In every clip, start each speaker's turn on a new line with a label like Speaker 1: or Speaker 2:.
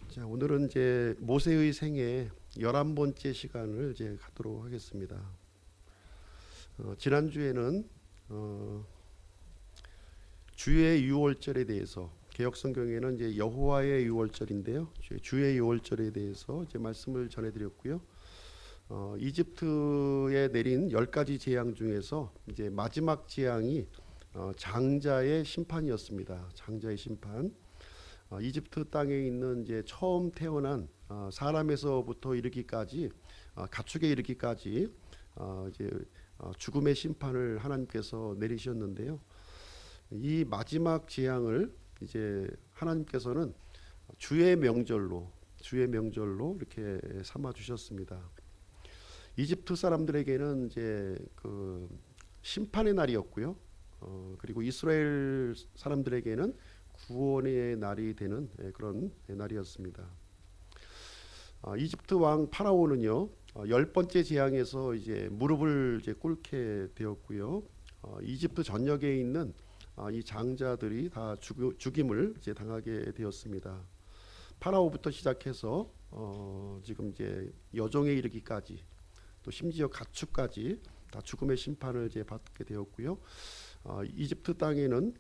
Speaker 1: 자, 오늘은 이제 모세의 생애 11번째 시간을 이제 갖도록 하겠습니다. 지난주에는 어, 주의 유월절에 대해서 개역 성경에는 이제 여호와의 유월절인데요. 주의 유월절에 대해서 이제 말씀을 전해 드렸고요. 이집트에 내린 10가지 재앙 중에서 이제 마지막 재앙이 장자의 심판이었습니다. 장자의 심판. 이집트 땅에 있는 이제 처음 태어난 사람에서부터 이르기까지 가축에 이르기까지 이제 죽음의 심판을 하나님께서 내리셨는데요. 이 마지막 재앙을 이제 하나님께서는 주의 명절로 이렇게 삼아 주셨습니다. 이집트 사람들에게는 이제 그 심판의 날이었고요. 그리고 이스라엘 사람들에게는 구원의 날이 되는 그런 날이었습니다. 이집트 왕 파라오는요, 10번째 재앙에서 이제 무릎을 이제 꿇게 되었고요. 이집트 전역에 있는 이 장자들이 다 죽임을 이제 당하게 되었습니다. 파라오부터 시작해서 지금 이제 여종에 이르기까지 또 심지어 가축까지 다 죽음의 심판을 이제 받게 되었고요. 이집트 땅에는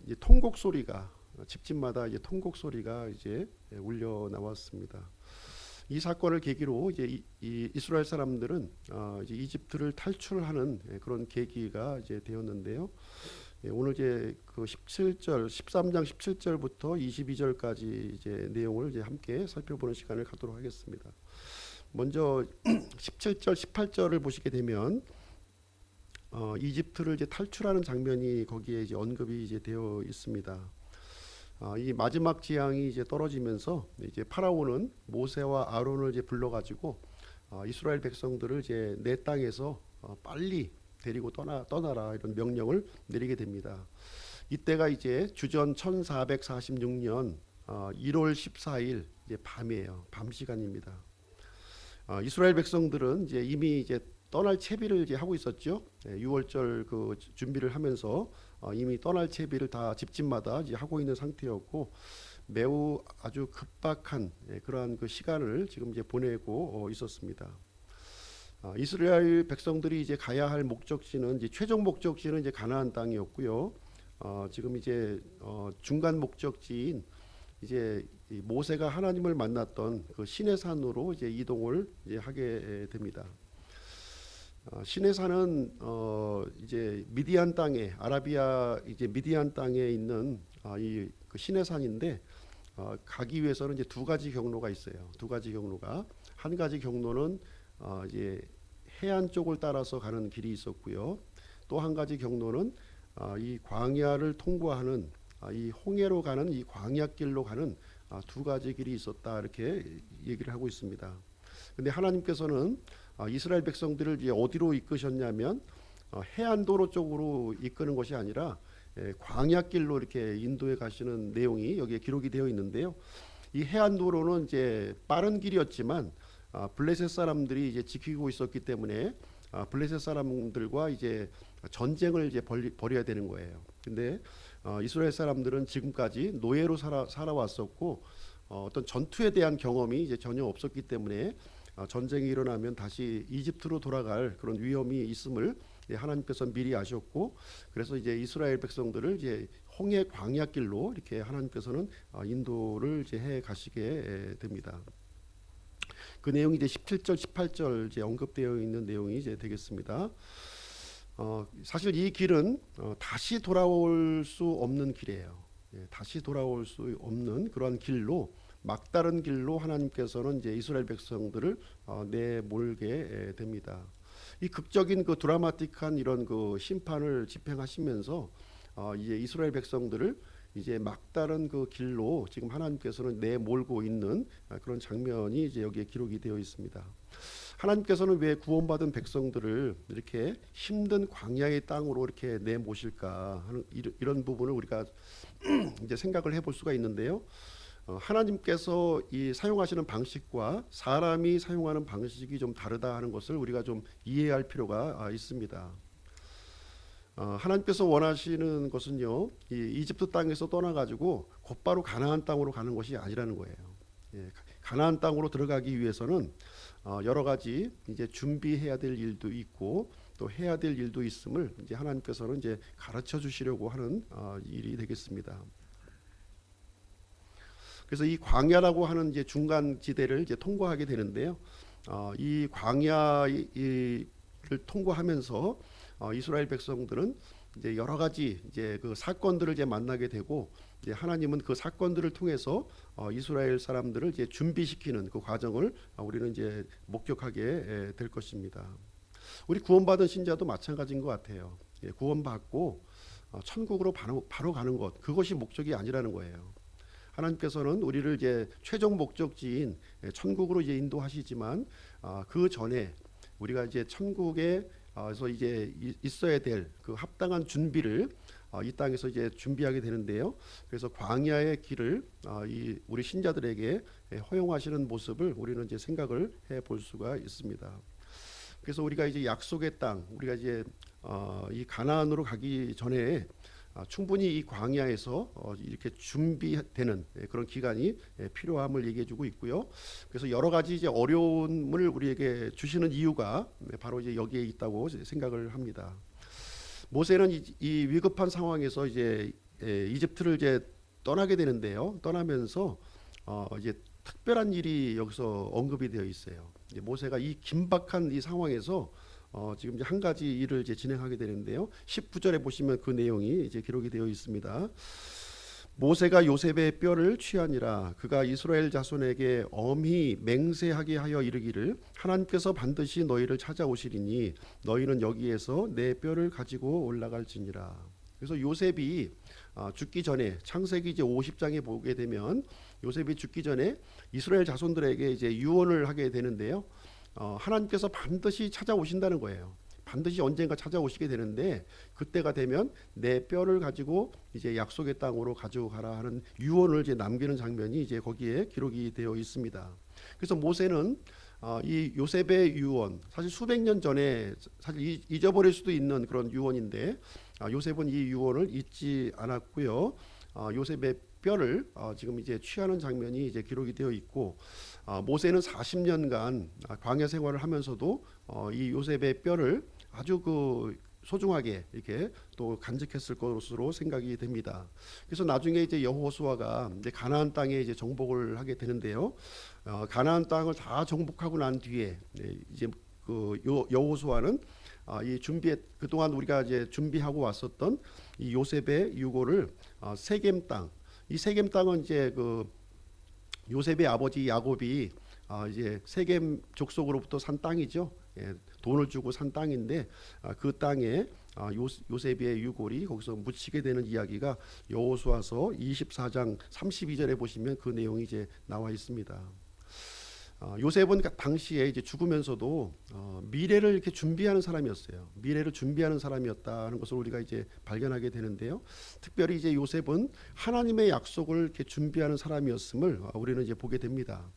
Speaker 1: 이제 통곡 소리가 집집마다 이제 통곡 소리가 이제 울려 나왔습니다. 이 사건을 계기로 이제 이 이스라엘 사람들은 이제 이집트를 탈출하는 그런 계기가 이제 되었는데요. 오늘 이제 그 17절, 13장 17절부터 22절까지 이제 내용을 이제 함께 살펴보는 시간을 갖도록 하겠습니다. 먼저 17절, 18절을 보시게 되면 이집트를 이제 탈출하는 장면이 거기에 이제 언급이 이제 되어 있습니다. 이 마지막 재앙이 이제 떨어지면서 이제 파라오는 모세와 아론을 이제 불러가지고 이스라엘 백성들을 이제 내 땅에서 빨리 데리고 떠나라 이런 명령을 내리게 됩니다. 이때가 이제 주전 1446년 1월 14일 이제 밤이에요. 밤 시간입니다. 이스라엘 백성들은 이제 이미 이제 떠날 채비를 이제 하고 있었죠. 6월절 그 준비를 하면서 이미 떠날 채비를 다 집집마다 이제 하고 있는 상태였고 매우 아주 급박한 그러한 그 시간을 지금 이제 보내고 있었습니다. 이스라엘 백성들이 이제 가야 할 목적지는 이제 최종 목적지는 이제 가나안 땅이었고요. 지금 이제 중간 목적지인 이제 모세가 하나님을 만났던 그 시내산으로 이제 이동을 이제 하게 됩니다. 시내산은 이제 미디안 땅에 아라비아 이제 미디안 땅에 있는 이 그 시내산인데 가기 위해서는 이제 두 가지 경로가 있어요. 두 가지 경로가 한 가지 경로는 이제 해안 쪽을 따라서 가는 길이 있었고요. 또 한 가지 경로는 이 광야를 통과하는 이 홍해로 가는 이 광야길로 가는 두 가지 길이 있었다 이렇게 얘기를 하고 있습니다. 근데 하나님께서는 이스라엘 백성들을 이제 어디로 이끄셨냐면 해안도로 쪽으로 이끄는 것이 아니라 광야길로 이렇게 인도해 가시는 내용이 여기에 기록이 되어 있는데요. 이 해안도로는 이제 빠른 길이었지만 블레셋 사람들이 이제 지키고 있었기 때문에 블레셋 사람들과 이제 전쟁을 이제 벌여야 되는 거예요. 근데 이스라엘 사람들은 지금까지 노예로 살아왔었고 어떤 전투에 대한 경험이 이제 전혀 없었기 때문에 전쟁이 일어나면 다시 이집트로 돌아갈 그런 위험이 있음을 하나님께서 미리 아셨고 그래서 이제 이스라엘 백성들을 이제 홍해 광야길로 이렇게 하나님께서는 인도를 이제 해 가시게 됩니다. 그 내용이 이제 17절, 18절 이제 언급되어 있는 내용이 이제 되겠습니다. 사실 이 길은 다시 돌아올 수 없는 길이에요. 다시 돌아올 수 없는 그러한 길로 막다른 길로 하나님께서는 이제 이스라엘 백성들을 내몰게 됩니다. 이 극적인 그 드라마틱한 이런 그 심판을 집행하시면서 이제 이스라엘 백성들을 이제 막다른 그 길로 지금 하나님께서는 내몰고 있는 그런 장면이 이제 여기에 기록이 되어 있습니다. 하나님께서는 왜 구원받은 백성들을 이렇게 힘든 광야의 땅으로 이렇게 내모실까 하는 이런 부분을 우리가 이제 생각을 해볼 수가 있는데요. 하나님께서 이 사용하시는 방식과 사람이 사용하는 방식이 좀 다르다 하는 것을 우리가 좀 이해할 필요가 있습니다. 하나님께서 원하시는 것은요, 이 이집트 땅에서 떠나가지고 곧바로 가나안 땅으로 가는 것이 아니라는 거예요. 예, 가나안 땅으로 들어가기 위해서는 여러 가지 이제 준비해야 될 일도 있고 또 해야 될 일도 있음을 이제 하나님께서는 이제 가르쳐 주시려고 하는 일이 되겠습니다. 그래서 이 광야라고 하는 이제 중간 지대를 이제 통과하게 되는데요. 이 광야를 통과하면서 이스라엘 백성들은 이제 여러 가지 이제 그 사건들을 이제 만나게 되고 이제 하나님은 그 사건들을 통해서 이스라엘 사람들을 이제 준비시키는 그 과정을 우리는 이제 목격하게 될 것입니다. 우리 구원받은 신자도 마찬가지인 것 같아요. 예, 구원받고 천국으로 바로 가는 것, 그것이 목적이 아니라는 거예요. 하나님께서는 우리를 이제 최종 목적지인 천국으로 이제 인도하시지만 그 전에 우리가 이제 천국에서 이제 있어야 될 그 합당한 준비를 이 땅에서 이제 준비하게 되는데요. 그래서 광야의 길을 우리 신자들에게 허용하시는 모습을 우리는 이제 생각을 해볼 수가 있습니다. 그래서 우리가 이제 약속의 땅, 우리가 이제 이 가나안으로 가기 전에 충분히 이 광야에서 이렇게 준비되는 그런 기간이 필요함을 얘기해주고 있고요. 그래서 여러 가지 이제 어려움을 우리에게 주시는 이유가 바로 이제 여기에 있다고 생각을 합니다. 모세는 이 위급한 상황에서 이제 이집트를 이제 떠나게 되는데요. 떠나면서 이제 특별한 일이 여기서 언급이 되어 있어요. 이제 모세가 이 긴박한 이 상황에서 지금 이제 한 가지 일을 이제 진행하게 되는데요. 19절에 보시면 그 내용이 이제 기록이 되어 있습니다. 모세가 요셉의 뼈를 취하니라. 그가 이스라엘 자손에게 엄히 맹세하게 하여 이르기를 하나님께서 반드시 너희를 찾아오시리니 너희는 여기에서 내 뼈를 가지고 올라갈지니라. 그래서 요셉이 죽기 전에 창세기 이제 50장에 보게 되면 요셉이 죽기 전에 이스라엘 자손들에게 이제 유언을 하게 되는데요. 하나님께서 반드시 찾아오신다는 거예요. 반드시 언젠가 찾아오시게 되는데 그때가 되면 내 뼈를 가지고 이제 약속의 땅으로 가지고 가라 하는 유언을 이제 남기는 장면이 이제 거기에 기록이 되어 있습니다. 그래서 모세는 이 요셉의 유언, 사실 수백 년 전에 사실 잊어버릴 수도 있는 그런 유언인데 요셉은 이 유언을 잊지 않았고요. 요셉의 뼈를 지금 이제 취하는 장면이 이제 기록이 되어 있고 모세는 40년간 광야 생활을 하면서도 이 요셉의 뼈를 아주 그 소중하게 이렇게 또 간직했을 것으로 생각이 됩니다. 그래서 나중에 이제 여호수아가 이제 가나안 땅에 이제 정복을 하게 되는데요. 가나안 땅을 다 정복하고 난 뒤에 이제 그 여호수아는 이 그동안 우리가 이제 준비하고 왔었던 이 요셉의 유고를 세겜 땅, 이 세겜 땅은 이제 그 요셉의 아버지 야곱이 이제 세겜 족속으로부터 산 땅이죠. 예, 돈을 주고 산 땅인데 그 땅에 요셉의 유골이 거기서 묻히게 되는 이야기가 여호수아서 24장 32절에 보시면 그 내용이 이제 나와 있습니다. 요셉은 당시에 이제 죽으면서도 미래를 이렇게 준비하는 사람이었어요. 미래를 준비하는 사람이었다는 것을 우리가 이제 발견하게 되는데요. 특별히 이제 요셉은 하나님의 약속을 이렇게 준비하는 사람이었음을 우리는 이제 보게 됩니다.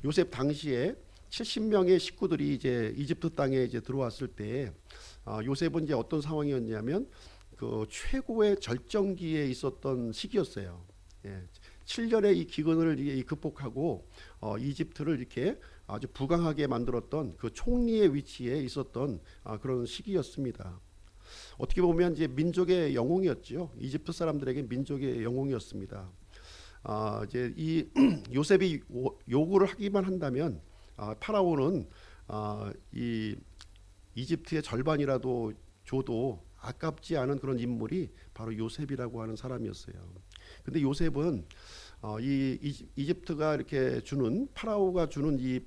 Speaker 1: 요셉 당시에 70명의 식구들이 이제 이집트 땅에 이제 들어왔을 때 요셉은 이제 어떤 상황이었냐면 그 최고의 절정기에 있었던 시기였어요. 예. 7년의 이 기근을 극복하고 이집트를 이렇게 아주 부강하게 만들었던 그 총리의 위치에 있었던 그런 시기였습니다. 어떻게 보면 이제 민족의 영웅이었죠. 이집트 사람들에게 민족의 영웅이었습니다. 이제 이 요셉이 요구를 하기만 한다면 파라오는 이 이집트의 절반이라도 줘도 아깝지 않은 그런 인물이 바로 요셉이라고 하는 사람이었어요. 근데 요셉은 이집트가 이렇게 주는 파라오가 주는 이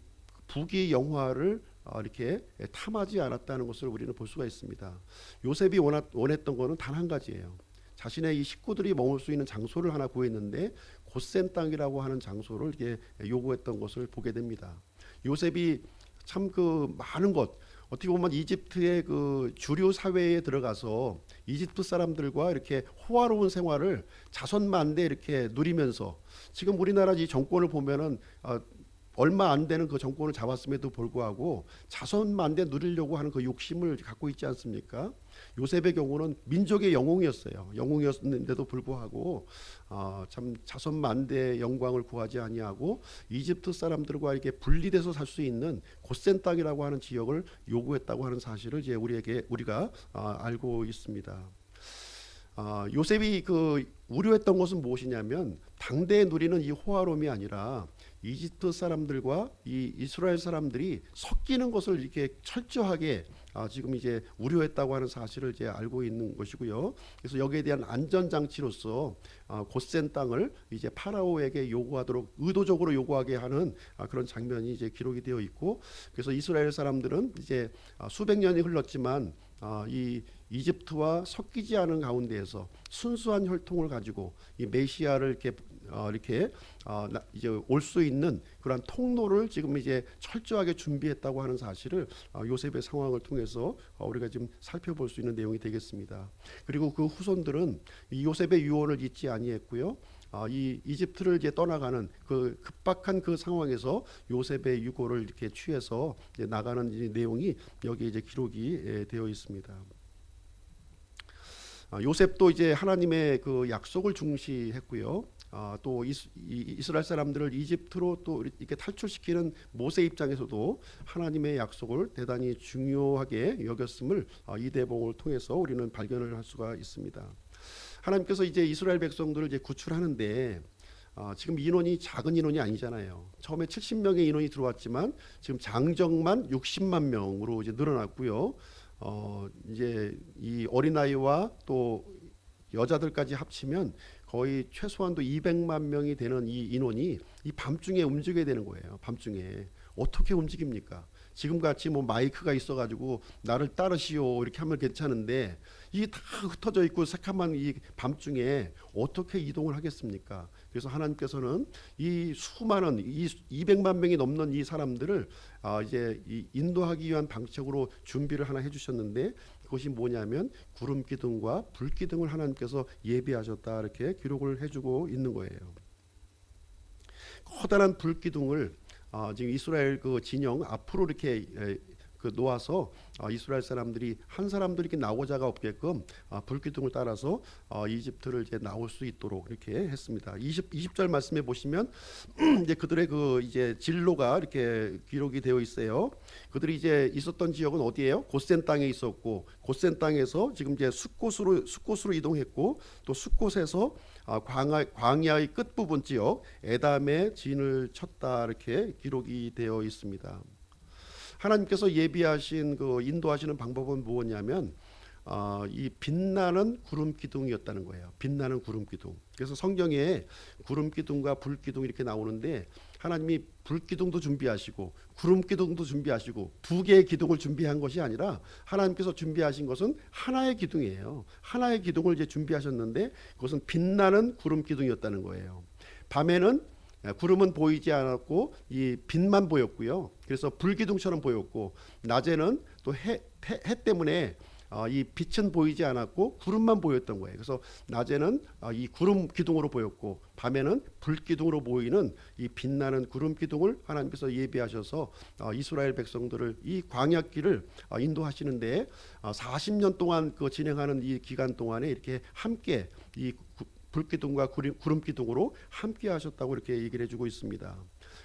Speaker 1: 부귀 영화를 이렇게 탐하지 않았다는 것을 우리는 볼 수가 있습니다. 요셉이 원했던 것은 단 한 가지예요. 자신의 이 식구들이 머물 수 있는 장소를 하나 구했는데 고센 땅이라고 하는 장소를 이렇게 요구했던 것을 보게 됩니다. 요셉이 참 그 많은 것, 어떻게 보면 이집트의 그 주류 사회에 들어가서 이집트 사람들과 이렇게 호화로운 생활을 자손만대 이렇게 누리면서 지금 우리나라 이 정권을 보면은 얼마 안 되는 그 정권을 잡았음에도 불구하고 자손만대 누리려고 하는 그 욕심을 갖고 있지 않습니까? 요셉의 경우는 민족의 영웅이었어요. 영웅이었는데도 불구하고 참 자손 만대의 영광을 구하지 아니하고 이집트 사람들과 이렇게 분리돼서 살 수 있는 고센 땅이라고 하는 지역을 요구했다고 하는 사실을 이제 우리가 알고 있습니다. 요셉이 그 우려했던 것은 무엇이냐면 당대에 누리는 이 호화로움이 아니라 이집트 사람들과 이 이스라엘 사람들이 섞이는 것을 이렇게 철저하게 지금 이제 우려했다고 하는 사실을 이제 알고 있는 것이고요. 그래서 여기에 대한 안전 장치로서 곧센 땅을 이제 파라오에게 요구하도록 의도적으로 요구하게 하는 그런 장면이 이제 기록이 되어 있고, 그래서 이스라엘 사람들은 이제 수백 년이 흘렀지만 이 이집트와 섞이지 않은 가운데에서 순수한 혈통을 가지고 이 메시아를 이렇게 이제 올 수 있는 그러한 통로를 지금 이제 철저하게 준비했다고 하는 사실을 요셉의 상황을 통해서 우리가 지금 살펴볼 수 있는 내용이 되겠습니다. 그리고 그 후손들은 이 요셉의 유언을 잊지 아니했고요. 이 이집트를 이제 떠나가는 그 급박한 그 상황에서 요셉의 유고를 이렇게 취해서 이제 나가는 이 내용이 여기 이제 기록이 되어 있습니다. 요셉도 이제 하나님의 그 약속을 중시했고요. 또 이스라엘 사람들을 이집트로 또 이렇게 탈출시키는 모세 입장에서도 하나님의 약속을 대단히 중요하게 여겼음을 이 대목을 통해서 우리는 발견을 할 수가 있습니다. 하나님께서 이제 이스라엘 백성들을 이제 구출하는데 지금 인원이 작은 인원이 아니잖아요. 처음에 70명의 인원이 들어왔지만 지금 장정만 60만 명으로 이제 늘어났고요. 이제 이 어린아이와 또 여자들까지 합치면 거의 최소한도 200만 명이 되는 이 인원이 이 밤중에 움직여야 되는 거예요. 밤중에 어떻게 움직입니까? 지금같이 뭐 마이크가 있어가지고 나를 따르시오 이렇게 하면 괜찮은데 이게 다 흩어져 있고 새카만 이 밤중에 어떻게 이동을 하겠습니까? 그래서 하나님께서는 이 수많은 이 200만 명이 넘는 이 사람들을 이제 인도하기 위한 방책으로 준비를 하나 해주셨는데, 그것이 뭐냐면 구름 기둥과 불 기둥을 하나님께서 예비하셨다 이렇게 기록을 해주고 있는 거예요. 커다란 불 기둥을 지금 이스라엘 그 진영 앞으로 이렇게 놓아서 이스라엘 사람들이 한 사람도 이렇게 나오자가 없게끔 불기둥을 따라서 이집트를 이제 나올 수 있도록 이렇게 했습니다. 20절 말씀에 보시면 이제 그들의 그 이제 진로가 이렇게 기록이 되어 있어요. 그들이 이제 있었던 지역은 어디예요? 곧센 땅에 있었고, 곧센 땅에서 지금 이제 숫곳으로 이동했고, 또 숫곳에서 광야의 끝 부분 지역 에담에 진을 쳤다 이렇게 기록이 되어 있습니다. 하나님께서 예비하신 그 인도하시는 방법은 무엇이냐면 이 빛나는 구름 기둥이었다는 거예요. 빛나는 구름 기둥. 그래서 성경에 구름 기둥과 불 기둥 이렇게 나오는데, 하나님이 불 기둥도 준비하시고 구름 기둥도 준비하시고 두 개의 기둥을 준비한 것이 아니라 하나님께서 준비하신 것은 하나의 기둥이에요. 하나의 기둥을 이제 준비하셨는데 그것은 빛나는 구름 기둥이었다는 거예요. 밤에는 구름은 보이지 않았고 이 빛만 보였고요. 그래서 불기둥처럼 보였고, 낮에는 또 해 때문에 이 빛은 보이지 않았고 구름만 보였던 거예요. 그래서 낮에는 이 구름 기둥으로 보였고, 밤에는 불 기둥으로 보이는 이 빛나는 구름 기둥을 하나님께서 예비하셔서 이스라엘 백성들을 이 광야길을 인도하시는데 40년 동안 그 진행하는 이 기간 동안에 이렇게 함께 이 불기둥과 구름 기둥으로 함께 하셨다고 이렇게 얘기를 해주고 있습니다.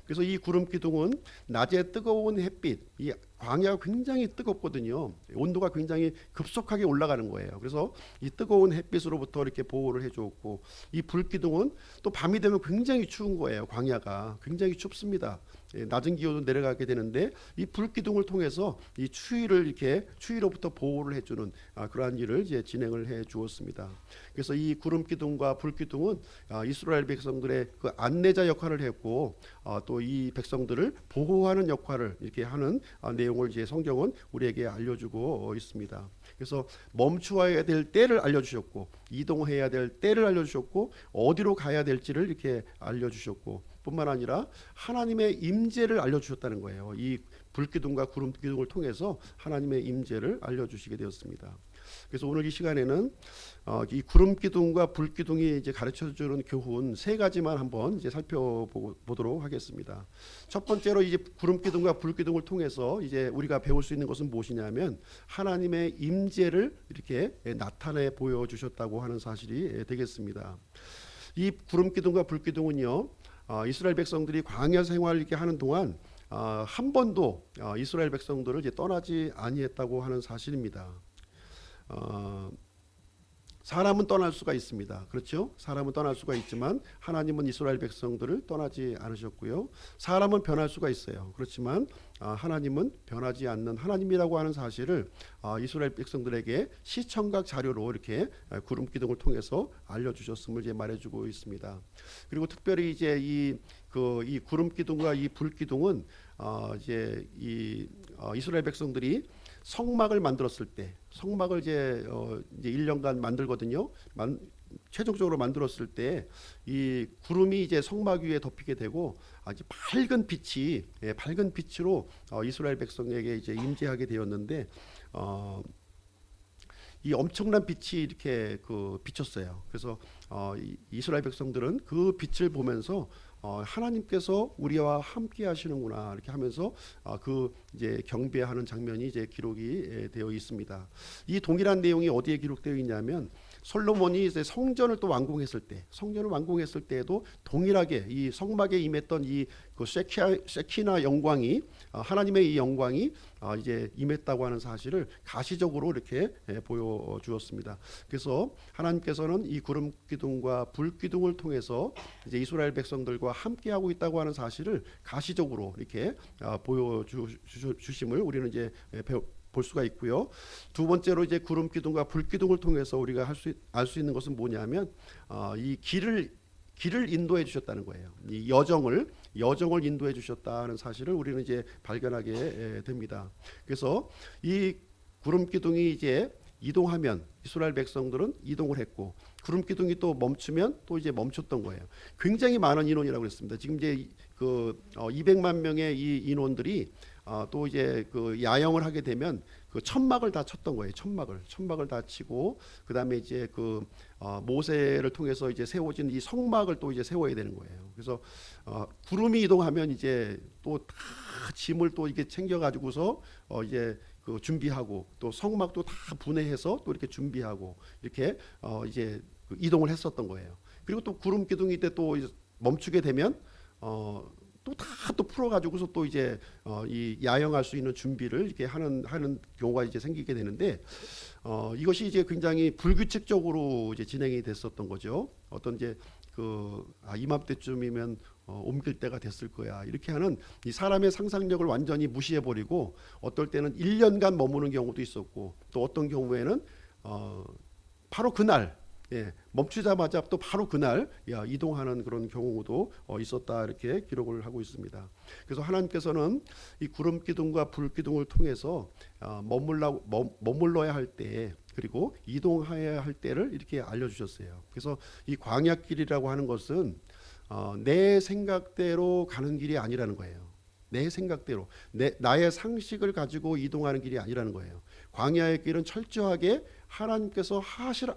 Speaker 1: 그래서 이 구름 기둥은 낮에 뜨거운 햇빛, 이 광야가 굉장히 뜨겁거든요. 온도가 굉장히 급속하게 올라가는 거예요. 그래서 이 뜨거운 햇빛으로부터 이렇게 보호를 해주었고, 이 불 기둥은 또 밤이 되면 굉장히 추운 거예요. 광야가 굉장히 춥습니다. 낮은 기온으로 내려가게 되는데 이 불 기둥을 통해서 이 추위로부터 보호를 해주는 그러한 일을 이제 진행을 해 주었습니다. 그래서 이 구름 기둥과 불 기둥은 이스라엘 백성들의 그 안내자 역할을 했고, 또 이 백성들을 보호하는 역할을 이렇게 하는 내용을 이제 성경은 우리에게 알려주고 있습니다. 그래서 멈추어야 될 때를 알려주셨고, 이동해야 될 때를 알려주셨고, 어디로 가야 될지를 이렇게 알려주셨고, 뿐만 아니라 하나님의 임재를 알려주셨다는 거예요. 이 불기둥과 구름 기둥을 통해서 하나님의 임재를 알려주시게 되었습니다. 그래서 오늘 이 시간에는 이 구름 기둥과 불 기둥이 이제 가르쳐주는 교훈 세 가지만 한번 이제 살펴보도록 하겠습니다. 첫 번째로 이제 구름 기둥과 불 기둥을 통해서 이제 우리가 배울 수 있는 것은 무엇이냐면 하나님의 임재를 이렇게 나타내 보여주셨다고 하는 사실이 되겠습니다. 이 구름 기둥과 불 기둥은요, 이스라엘 백성들이 광야 생활을 이렇게 하는 동안 한 번도 이스라엘 백성들을 이제 떠나지 아니했다고 하는 사실입니다. 사람은 떠날 수가 있습니다. 그렇죠? 사람은 떠날 수가 있지만 하나님은 이스라엘 백성들을 떠나지 않으셨고요. 사람은 변할 수가 있어요. 그렇지만 하나님은 변하지 않는 하나님이라고 하는 사실을 이스라엘 백성들에게 시청각 자료로 이렇게 구름 기둥을 통해서 알려주셨음을 이제 말해주고 있습니다. 그리고 특별히 이제 이 구름 기둥과 이 불 기둥은 이제 이스라엘 백성들이 성막을 만들었을 때, 성막을 이제 1년간 만들거든요. 최종적으로 만들었을 때 이 구름이 이제 성막 위에 덮이게 되고 아주 밝은 빛으로 이스라엘 백성에게 이제 임재하게 되었는데 이 엄청난 빛이 이렇게 비쳤어요. 그래서 이스라엘 백성들은 그 빛을 보면서 하나님께서 우리와 함께 하시는구나 이렇게 하면서 이제 경배하는 장면이 이제 기록이 되어 있습니다. 이 동일한 내용이 어디에 기록되어 있냐면 솔로몬이 이제 성전을 완공했을 때에도 동일하게 이 성막에 임했던 쉐키나 영광이 하나님의 이 영광이 이제 임했다고 하는 사실을 가시적으로 이렇게 보여주었습니다. 그래서 하나님께서는 이 구름 기둥과 불 기둥을 통해서 이제 이스라엘 백성들과 함께하고 있다고 하는 사실을 가시적으로 이렇게 보여주심을 우리는 이제 볼 수가 있고요. 두 번째로 이제 구름 기둥과 불 기둥을 통해서 우리가 알 수 있는 것은 뭐냐면 이 길을 인도해 주셨다는 거예요. 이 여정을 인도해 주셨다는 사실을 우리는 이제 발견하게 됩니다. 그래서 이 구름 기둥이 이제 이동하면 이스라엘 백성들은 이동을 했고 구름 기둥이 또 멈추면 또 이제 멈췄던 거예요. 굉장히 많은 인원이라고 그랬습니다. 지금 이제 200만 명의 이 인원들이 또 이제 야영을 하게 되면 천막을 다 쳤던 거예요. 천막을 다 치고 그다음에 이제 모세를 통해서 이제 세워진 이 성막을 또 이제 세워야 되는 거예요. 그래서 구름이 이동하면 이제 또 다 짐을 또 이게 챙겨 가지고서 이제 준비하고 또 성막도 다 분해해서 또 이렇게 준비하고 이렇게 이제 이동을 했었던 거예요. 그리고 또 구름 기둥이 때 또 멈추게 되면 또 다 또 풀어가지고서 또 이제 이 야영할 수 있는 준비를 이렇게 하는 경우가 이제 생기게 되는데 이것이 이제 굉장히 불규칙적으로 이제 진행이 됐었던 거죠. 어떤 이제 이맘때쯤이면 옮길 때가 됐을 거야 이렇게 하는 이 사람의 상상력을 완전히 무시해 버리고 어떨 때는 1년간 머무는 경우도 있었고 또 어떤 경우에는 바로 그날 멈추자마자 또 바로 그날 이동하는 그런 경우도 있었다 이렇게 기록을 하고 있습니다. 그래서 하나님께서는 이 구름 기둥과 불 기둥을 통해서 머물러야 할 때 그리고 이동해야 할 때를 이렇게 알려주셨어요. 그래서 이 광야길이라고 하는 것은 내 생각대로 가는 길이 아니라는 거예요. 내 생각대로 나의 상식을 가지고 이동하는 길이 아니라는 거예요. 광야의 길은 철저하게 하나님께서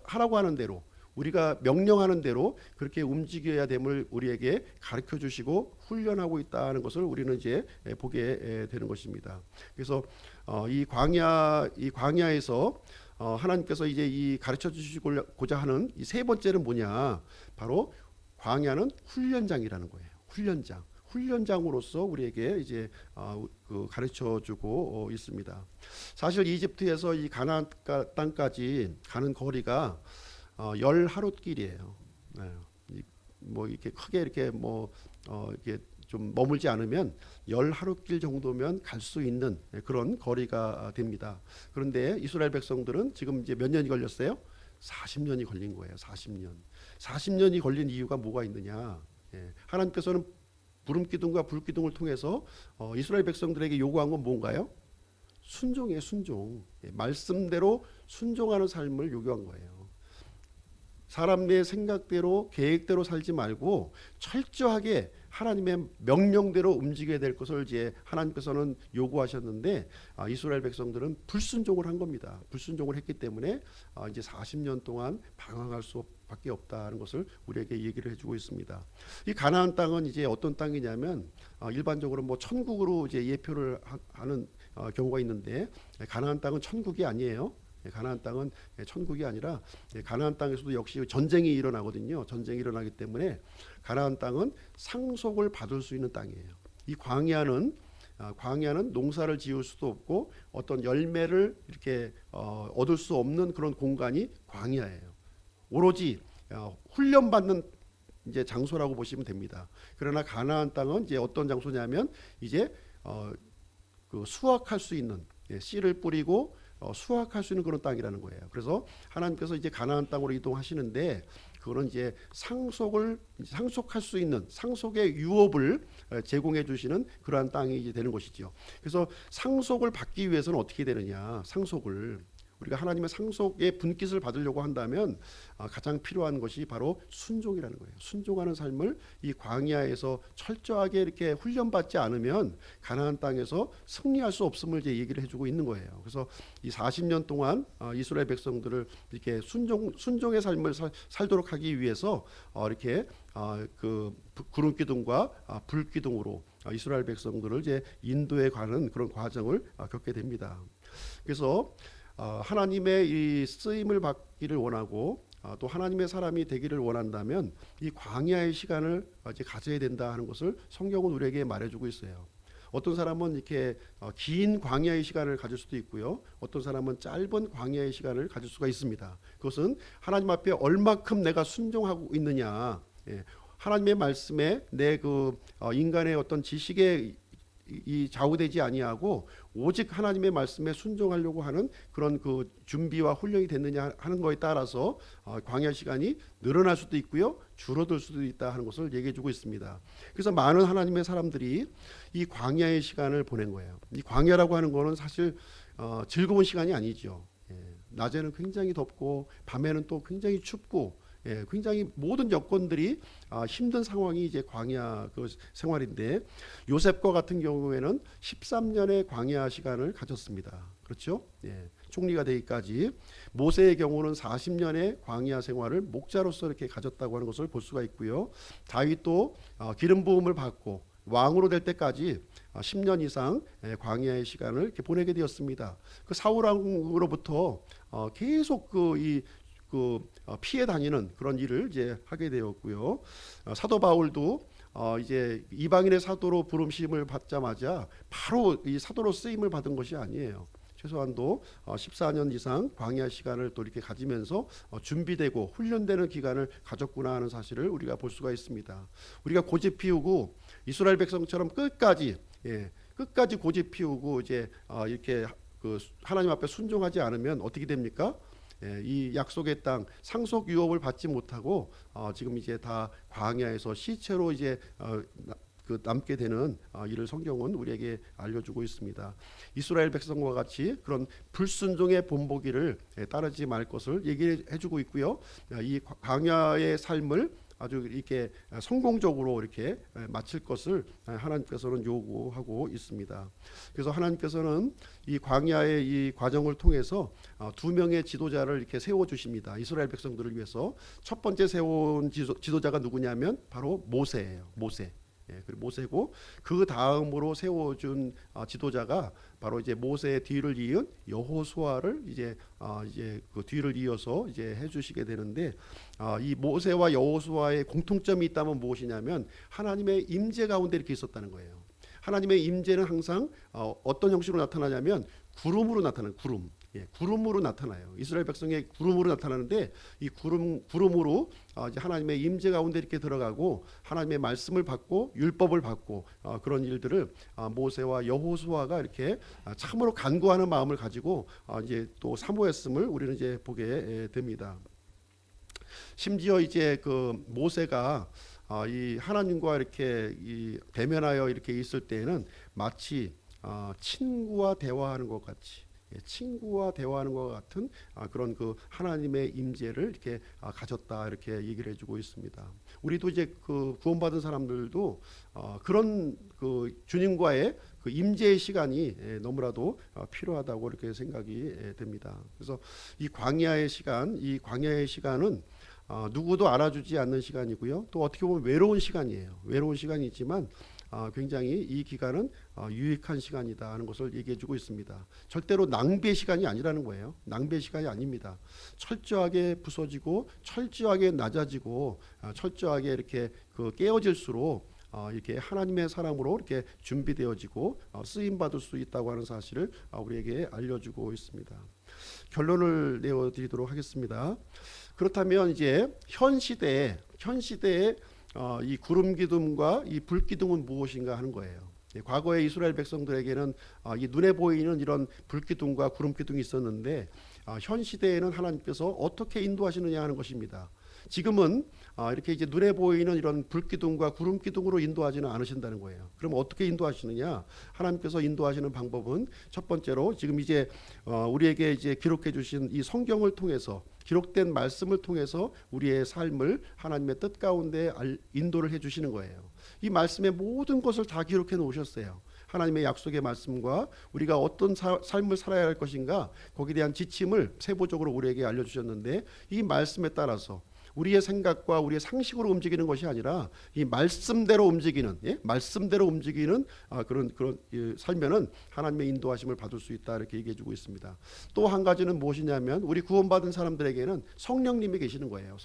Speaker 1: 하라고 하는 대로 우리가 명령하는 대로 그렇게 움직여야 됨을 우리에게 가르쳐 주시고 훈련하고 있다는 것을 우리는 이제 보게 되는 것입니다. 그래서 이 광야에서 하나님께서 이제 이 가르쳐 주시고자 하는 이 세 번째는 뭐냐? 바로 광야는 훈련장이라는 거예요. 훈련장으로서 우리에게 이제 가르쳐 주고 있습니다. 사실 이집트에서 이 가나안 땅까지 가는 거리가 10하룻길이에요. 뭐 이렇게 크게 이렇게 이렇게 좀 머물지 않으면 10하룻길 정도면 갈 수 있는 그런 거리가 됩니다. 그런데 이스라엘 백성들은 지금 이제 몇 년이 걸렸어요? 40년이 걸린 거예요. 40년이 걸린 이유가 뭐가 있느냐? 하나님께서는 구름 기둥과 불 기둥을 통해서 이스라엘 백성들에게 요구한 건 뭔가요? 순종이에요. 순종. 말씀대로 순종하는 삶을 요구한 거예요. 사람의 생각대로 계획대로 살지 말고 철저하게 하나님의 명령대로 움직여야 될 것을 이제 하나님께서는 요구하셨는데 이스라엘 백성들은 불순종을 한 겁니다. 불순종을 했기 때문에 이제 40년 동안 방황할 수밖에 없다는 것을 우리에게 얘기를 해주고 있습니다. 이 가나안 땅은 이제 어떤 땅이냐면 일반적으로 뭐 천국으로 이제 예표를 하는 경우가 있는데 가나안 땅은 천국이 아니에요. 가나안 땅은 천국이 아니라 가나안 땅에서도 역시 전쟁이 일어나거든요. 전쟁이 일어나기 때문에 가나안 땅은 상속을 받을 수 있는 땅이에요. 이 광야는 농사를 지을 수도 없고 어떤 열매를 이렇게 얻을 수 없는 그런 공간이 광야예요. 오로지 훈련받는 이제 장소라고 보시면 됩니다. 그러나 가나안 땅은 이제 어떤 장소냐면 이제 그 수확할 수 있는 씨를 뿌리고 수확할 수 있는 그런 땅이라는 거예요. 그래서 하나님께서 이제 가나안 땅으로 이동하시는데 그거는 이제 상속할 수 있는 상속의 유업을 제공해 주시는 그러한 땅이 이제 되는 것이죠. 그래서 상속을 받기 위해서는 어떻게 되느냐? 우리가 하나님의 상속의 분깃을 받으려고 한다면 가장 필요한 것이 바로 순종이라는 거예요. 순종하는 삶을 이 광야에서 철저하게 이렇게 훈련받지 않으면 가나안 땅에서 승리할 수 없음을 이제 얘기를 해주고 있는 거예요. 그래서 이 40년 동안 이스라엘 백성들을 이렇게 순종의 삶을 살도록 하기 위해서 이렇게 그 구름 기둥과 불 기둥으로 이스라엘 백성들을 이제 인도해 가는 그런 과정을 겪게 됩니다. 그래서 하나님의 이 쓰임을 받기를 원하고 또 하나님의 사람이 되기를 원한다면 이 광야의 시간을 이제 가져야 된다 하는 것을 성경은 우리에게 말해주고 있어요. 어떤 사람은 이렇게 긴 광야의 시간을 가질 수도 있고요. 어떤 사람은 짧은 광야의 시간을 가질 수가 있습니다. 그것은 하나님 앞에 얼마큼 내가 순종하고 있느냐, 하나님의 말씀에 내 그 인간의 어떤 지식에 이 좌우되지 아니하고 오직 하나님의 말씀에 순종하려고 하는 그런 그 준비와 훈련이 됐느냐 하는 거에 따라서 광야 시간이 늘어날 수도 있고요, 줄어들 수도 있다 하는 것을 얘기해 주고 있습니다. 그래서 많은 하나님의 사람들이 이 광야의 시간을 보낸 거예요. 이 광야라고 하는 거는 사실 즐거운 시간이 아니죠. 낮에는 굉장히 덥고 밤에는 또 굉장히 춥고 굉장히 모든 여건들이 힘든 상황이 이제 광야 그 생활인데 요셉과 같은 경우에는 13년의 광야 시간을 가졌습니다. 그렇죠? 총리가 되기까지. 모세의 경우는 40년의 광야 생활을 목자로서 이렇게 가졌다고 하는 것을 볼 수가 있고요. 다윗도 기름 부음을 받고 왕으로 될 때까지 10년 이상 광야의 시간을 이렇게 보내게 되었습니다. 그 사울 왕으로부터 계속 피해 다니는 그런 일을 이제 하게 되었고요. 사도 바울도 이제 이방인의 사도로 부름심을 받자마자 바로 이 사도로 쓰임을 받은 것이 아니에요. 최소한도 14년 이상 광야 시간을 또 이렇게 가지면서 준비되고 훈련되는 기간을 가졌구나 하는 사실을 우리가 볼 수가 있습니다. 우리가 고집 피우고 이스라엘 백성처럼 끝까지 고집 피우고 이제 이렇게 그 하나님 앞에 순종하지 않으면 어떻게 됩니까? 이 약속의 땅 상속 유업을 받지 못하고 지금 이제 다 광야에서 시체로 이제 그 남게 되는 일을 성경은 우리에게 알려주고 있습니다. 이스라엘 백성과 같이 그런 불순종의 본보기를 따르지 말 것을 얘기해주고 있고요. 이 광야의 삶을 아주 이렇게 성공적으로 이렇게 마칠 것을 하나님께서는 요구하고 있습니다. 그래서 하나님께서는 이 광야의 이 과정을 통해서 두 명의 지도자를 이렇게 세워 주십니다. 이스라엘 백성들을 위해서 첫 번째 세운 지도자가 누구냐면 바로 모세예요. 그리고 모세고 그 다음으로 세워준 지도자가 바로 이제 모세의 뒤를 이은 여호수아를 이제 그 뒤를 이어서 이제 해주시게 되는데 이 모세와 여호수아의 공통점이 있다면 무엇이냐면 하나님의 임재 가운데 이렇게 있었다는 거예요. 하나님의 임재는 항상 어떤 형식으로 나타나냐면 구름으로 나타나는 구름으로 나타나요. 이스라엘 백성의 구름으로 나타나는데 이 구름으로 이제 하나님의 임재 가운데 이렇게 들어가고 하나님의 말씀을 받고 율법을 받고 그런 일들을 모세와 여호수아가 이렇게 참으로 간구하는 마음을 가지고 이제 또 사모했음을 우리는 이제 보게 됩니다. 심지어 이제 그 모세가 이 하나님과 이렇게 대면하여 이렇게 있을 때에는 마치 친구와 대화하는 것 같이 친구와 대화하는 것 같은 그런 그 하나님의 임재를 이렇게 가졌다 이렇게 얘기를 해주고 있습니다. 우리도 이제 그 구원받은 사람들도 그런 그 주님과의 그 임재의 시간이 너무나도 필요하다고 이렇게 생각이 됩니다. 그래서 이 광야의 시간은 누구도 알아주지 않는 시간이고요. 또 어떻게 보면 외로운 시간이에요. 외로운 시간이지만 굉장히 이 기간은 유익한 시간이다 하는 것을 얘기해주고 있습니다. 절대로 낭비의 시간이 아니라는 거예요. 낭비의 시간이 아닙니다. 철저하게 부서지고 철저하게 낮아지고 철저하게 이렇게 그 깨어질수록 이렇게 하나님의 사람으로 이렇게 준비되어지고 쓰임 받을 수 있다고 하는 사실을 우리에게 알려주고 있습니다. 결론을 내어드리도록 하겠습니다. 그렇다면 이제 현 시대에 이 구름 기둥과 이 불 기둥은 무엇인가 하는 거예요. 과거의 이스라엘 백성들에게는 이 눈에 보이는 이런 불 기둥과 구름 기둥이 있었는데 현 시대에는 하나님께서 어떻게 인도하시느냐 하는 것입니다. 지금은 이렇게 이제 눈에 보이는 이런 불기둥과 구름 기둥으로 인도하지는 않으신다는 거예요. 그럼 어떻게 인도하시느냐? 하나님께서 인도하시는 방법은 첫 번째로 지금 이제 우리에게 이제 기록해 주신 이 성경을 통해서 기록된 말씀을 통해서 우리의 삶을 하나님의 뜻 가운데 인도를 해 주시는 거예요. 이 말씀의 모든 것을 다 기록해 놓으셨어요. 하나님의 약속의 말씀과 우리가 어떤 삶을 살아야 할 것인가 거기에 대한 지침을 세부적으로 우리에게 알려주셨는데 이 말씀에 따라서 우리의 생각과 우리의 상식으로 움직이는 것이 아니라 이 말씀대로 움직이는 그런 살면은 하나님의 인도하심을 받을 수 있다 이렇게 얘기해주고 있습니다. 또 한 가지는 무엇이냐면 우리 구원받은 사람들에게는 성령님이 계시는 거예요.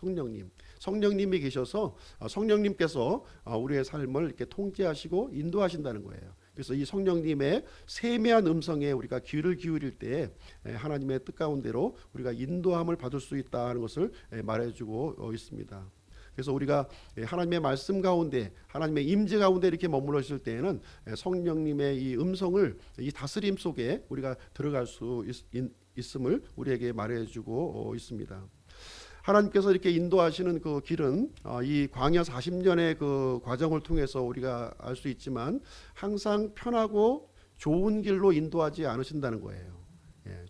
Speaker 1: 성령님이 계셔서 성령님께서 우리의 삶을 이렇게 통제하시고 인도하신다는 거예요. 그래서 이 성령님의 세미한 음성에 우리가 귀를 기울일 때 하나님의 뜻 가운데로 우리가 인도함을 받을 수 있다는 것을 말해주고 있습니다. 그래서 우리가 하나님의 말씀 가운데 하나님의 임재 가운데 이렇게 머물러 있을 때에는 성령님의 이 음성을 이 다스림 속에 우리가 들어갈 수 있음을 우리에게 말해주고 있습니다. 하나님께서 이렇게 인도하시는 그 길은 이 광야 40년의 그 과정을 통해서 우리가 알 수 있지만 항상 편하고 좋은 길로 인도하지 않으신다는 거예요.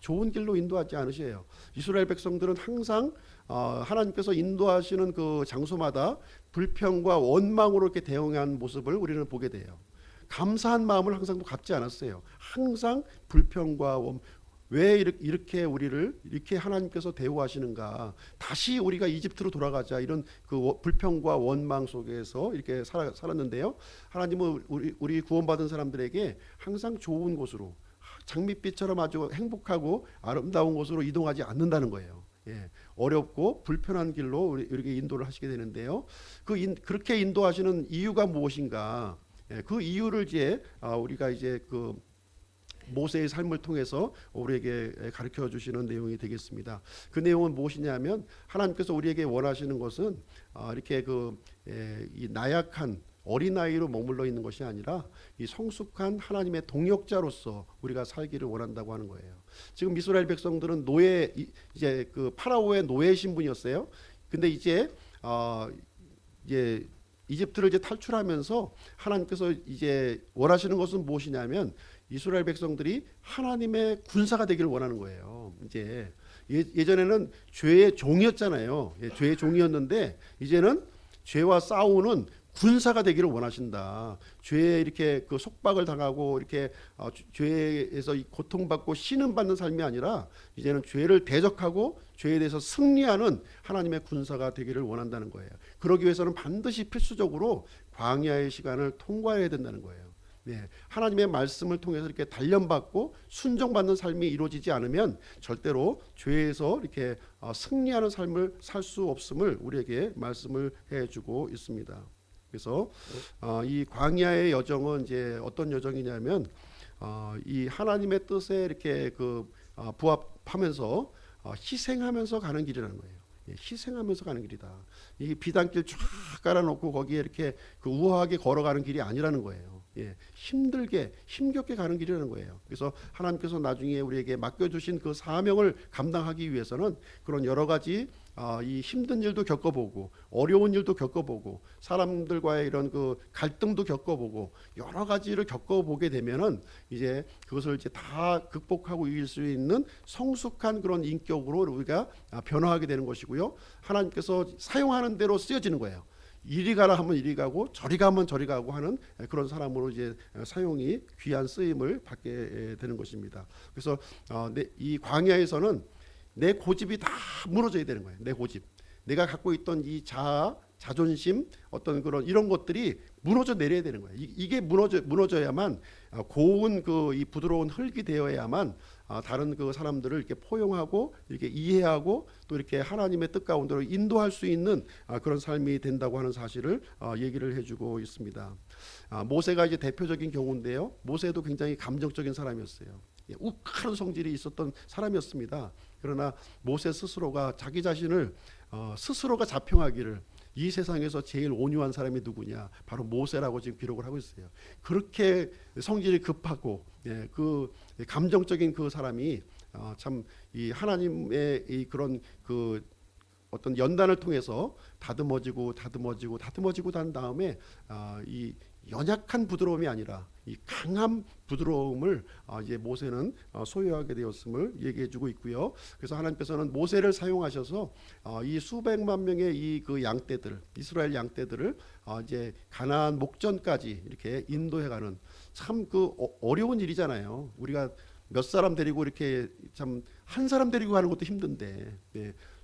Speaker 1: 좋은 길로 인도하지 않으셔요. 이스라엘 백성들은 항상 하나님께서 인도하시는 그 장소마다 불평과 원망으로 이렇게 대응한 모습을 우리는 보게 돼요. 감사한 마음을 항상 갖지 않았어요. 항상 불평과 왜 이렇게 우리를 이렇게 하나님께서 대우하시는가? 다시 우리가 이집트로 돌아가자 이런 그 불평과 원망 속에서 이렇게 살았는데요. 하나님은 우리 구원받은 사람들에게 항상 좋은 곳으로 장밋빛처럼 아주 행복하고 아름다운 곳으로 이동하지 않는다는 거예요. 어렵고 불편한 길로 우리에게 인도를 하시게 되는데요. 그렇게 인도하시는 이유가 무엇인가? 그 이유를 이제 우리가 이제 그 모세의 삶을 통해서 우리에게 가르쳐 주시는 내용이 되겠습니다. 그 내용은 무엇이냐면 하나님께서 우리에게 원하시는 것은 이렇게 이 나약한 어린아이로 머물러 있는 것이 아니라 이 성숙한 하나님의 동역자로서 우리가 살기를 원한다고 하는 거예요. 지금 이스라엘 백성들은 이제 그 파라오의 노예 신분이었어요. 근데 이제 이집트를 이제 탈출하면서 하나님께서 이제 원하시는 것은 무엇이냐면 이스라엘 백성들이 하나님의 군사가 되기를 원하는 거예요. 이제 예전에는 죄의 종이었잖아요. 죄의 종이었는데 이제는 죄와 싸우는 군사가 되기를 원하신다. 죄에 이렇게 그 속박을 당하고 이렇게 죄에서 고통받고 신음받는 삶이 아니라 이제는 죄를 대적하고 죄에 대해서 승리하는 하나님의 군사가 되기를 원한다는 거예요. 그러기 위해서는 반드시 필수적으로 광야의 시간을 통과해야 된다는 거예요. 하나님의 말씀을 통해서 이렇게 단련받고 순종받는 삶이 이루어지지 않으면 절대로 죄에서 이렇게 승리하는 삶을 살 수 없음을 우리에게 말씀을 해주고 있습니다. 그래서 이 광야의 여정은 이제 어떤 여정이냐면 이 하나님의 뜻에 이렇게 부합하면서 희생하면서 가는 길이라는 거예요. 희생하면서 가는 길이다. 이 비단길 쫙 깔아놓고 거기에 이렇게 우아하게 걸어가는 길이 아니라는 거예요. 힘들게 힘겹게 가는 길이라는 거예요. 그래서 하나님께서 나중에 우리에게 맡겨주신 그 사명을 감당하기 위해서는 그런 여러 가지 이 힘든 일도 겪어보고 어려운 일도 겪어보고 사람들과의 이런 그 갈등도 겪어보고 여러 가지를 겪어보게 되면은 이제 그것을 이제 다 극복하고 이길 수 있는 성숙한 그런 인격으로 우리가 변화하게 되는 것이고요. 하나님께서 사용하는 대로 쓰여지는 거예요. 이리 가라 하면 이리 가고 저리 가면 저리 가고 하는 그런 사람으로 이제 사용이 귀한 쓰임을 받게 되는 것입니다. 그래서 이 광야에서는 내 고집이 다 무너져야 되는 거예요. 내 고집, 내가 갖고 있던 이 자아, 자존심, 어떤 그런 이런 것들이 무너져 내려야 되는 거예요. 이게 무너져야만 고운 그 이 부드러운 흙이 되어야만 다른 그 사람들을 이렇게 포용하고 이렇게 이해하고 또 이렇게 하나님의 뜻 가운데로 인도할 수 있는 그런 삶이 된다고 하는 사실을 얘기를 해주고 있습니다. 모세가 이제 대표적인 경우인데요. 모세도 굉장히 감정적인 사람이었어요. 욱하는 성질이 있었던 사람이었습니다. 그러나 모세 스스로가 자기 자신을 스스로가 자평하기를 이 세상에서 제일 온유한 사람이 누구냐, 바로 모세라고 지금 기록을 하고 있어요. 그렇게 성질이 급하고 그 감정적인 그 사람이 참 이 하나님의 이 그런 그 어떤 연단을 통해서 다듬어지고 난 다음에 이 연약한 부드러움이 아니라 이 강한 부드러움을 이제 모세는 소유하게 되었음을 얘기해주고 있고요. 그래서 하나님께서는 모세를 사용하셔서 이 수백만 명의 이 그 양떼들, 이스라엘 양떼들을 이제 가나안 목전까지 이렇게 인도해가는 참 그 어려운 일이잖아요. 우리가 몇 사람 데리고 이렇게 참 한 사람 데리고 가는 것도 힘든데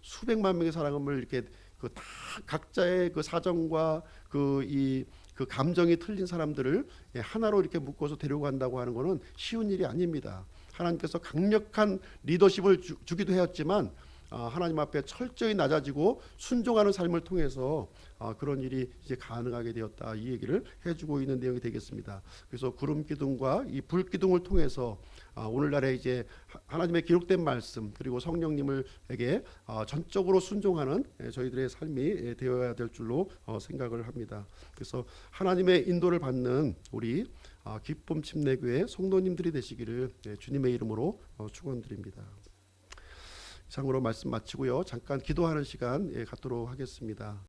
Speaker 1: 수백만 명의 사람을 이렇게 그 다 각자의 그 사정과 그 감정이 틀린 사람들을 하나로 이렇게 묶어서 데려간다고 하는 것은 쉬운 일이 아닙니다. 하나님께서 강력한 리더십을 주기도 하였지만 하나님 앞에 철저히 낮아지고 순종하는 삶을 통해서 그런 일이 이제 가능하게 되었다, 이 얘기를 해주고 있는 내용이 되겠습니다. 그래서 구름 기둥과 이 불 기둥을 통해서 오늘날에 이제 하나님의 기록된 말씀 그리고 성령님에게 전적으로 순종하는 저희들의 삶이 되어야 될 줄로 생각을 합니다. 그래서 하나님의 인도를 받는 우리 기쁨 침례교회 성도님들이 되시기를 주님의 이름으로 축원드립니다. 이상으로 말씀 마치고요. 잠깐 기도하는 시간 갖도록 하겠습니다.